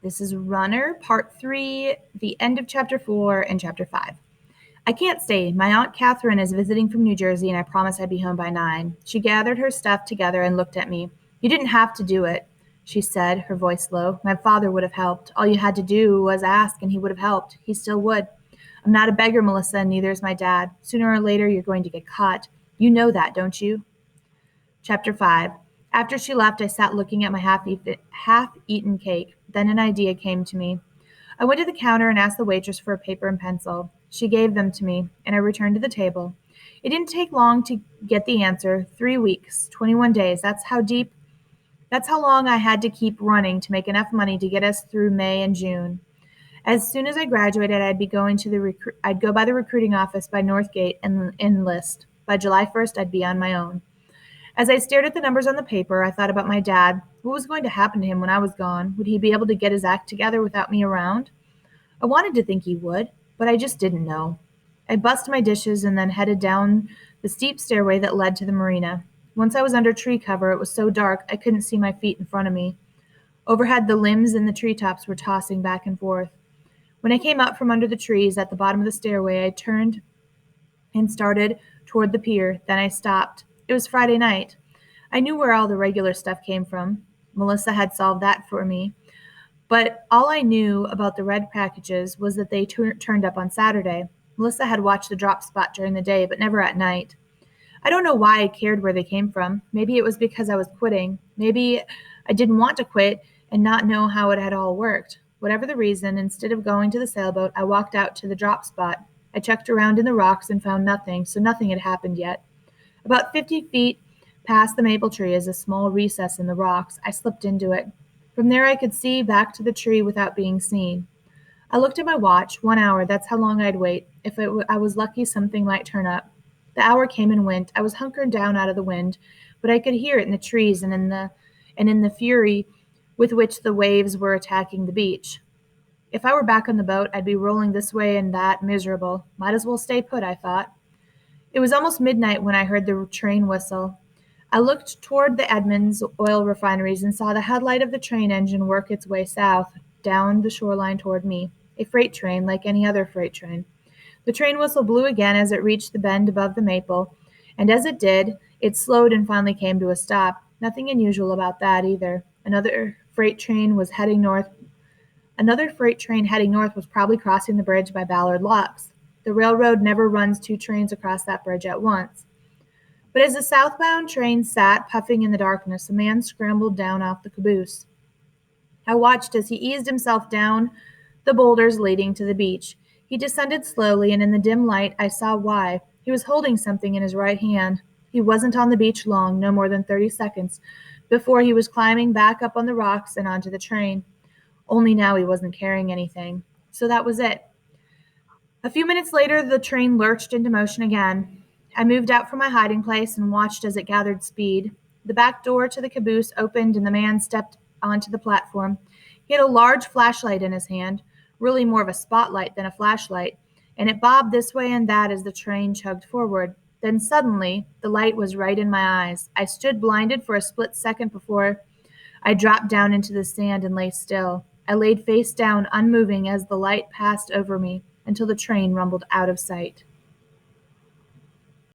This is Runner, Part 3, the end of Chapter 4 and Chapter 5. I can't stay. My Aunt Catherine is visiting from New Jersey, and I promised I'd be home by 9. She gathered her stuff together and looked at me. You didn't have to do it, she said, her voice low. My father would have helped. All you had to do was ask, and he would have helped. He still would. I'm not a beggar, Melissa, and neither is my dad. Sooner or later, you're going to get caught. You know that, don't you? Chapter 5. After she left, I sat looking at my half-eaten cake. Then an idea came to me. I went to the counter and asked the waitress for a paper and pencil. She gave them to me, and I returned to the table. It didn't take long to get the answer. 3 weeks, 21 days. That's how long I had to keep running to make enough money to get us through May and June. As soon as I graduated, I'd go by the recruiting office by Northgate and enlist. By July 1st, I'd be on my own. As I stared at the numbers on the paper, I thought about my dad. What was going to happen to him when I was gone? Would he be able to get his act together without me around? I wanted to think he would, but I just didn't know. I bussed my dishes and then headed down the steep stairway that led to the marina. Once I was under tree cover, it was so dark I couldn't see my feet in front of me. Overhead, the limbs in the treetops were tossing back and forth. When I came up from under the trees at the bottom of the stairway, I turned and started toward the pier. Then I stopped. It was Friday night. I knew where all the regular stuff came from. Melissa had solved that for me. But all I knew about the red packages was that they turned up on Saturday. Melissa had watched the drop spot during the day, but never at night. I don't know why I cared where they came from. Maybe it was because I was quitting. Maybe I didn't want to quit and not know how it had all worked. Whatever the reason, instead of going to the sailboat, I walked out to the drop spot. I checked around in the rocks and found nothing, so nothing had happened yet. About 50 feet past the maple tree is a small recess in the rocks. I slipped into it. From there I could see back to the tree without being seen. I looked at my watch. 1 hour, that's how long I'd wait. If I was lucky, something might turn up. The hour came and went. I was hunkered down out of the wind, but I could hear it in the trees and in the fury with which the waves were attacking the beach. If I were back on the boat, I'd be rolling this way and that, miserable. Might as well stay put, I thought. It was almost midnight when I heard the train whistle. I looked toward the Edmonds oil refineries and saw the headlight of the train engine work its way south, down the shoreline toward me. A freight train, like any other freight train. The train whistle blew again as it reached the bend above the maple, and as it did, it slowed and finally came to a stop. Nothing unusual about that either. Another freight train heading north was probably crossing the bridge by Ballard Locks. The railroad never runs 2 trains across that bridge at once. But as the southbound train sat, puffing in the darkness, a man scrambled down off the caboose. I watched as he eased himself down the boulders leading to the beach. He descended slowly, and in the dim light I saw why. He was holding something in his right hand. He wasn't on the beach long, no more than 30 seconds, before he was climbing back up on the rocks and onto the train. Only now he wasn't carrying anything. So that was it. A few minutes later, the train lurched into motion again. I moved out from my hiding place and watched as it gathered speed. The back door to the caboose opened and the man stepped onto the platform. He had a large flashlight in his hand, really more of a spotlight than a flashlight, and it bobbed this way and that as the train chugged forward. Then suddenly, the light was right in my eyes. I stood blinded for a split second before I dropped down into the sand and lay still. I laid face down, unmoving as the light passed over me until the train rumbled out of sight.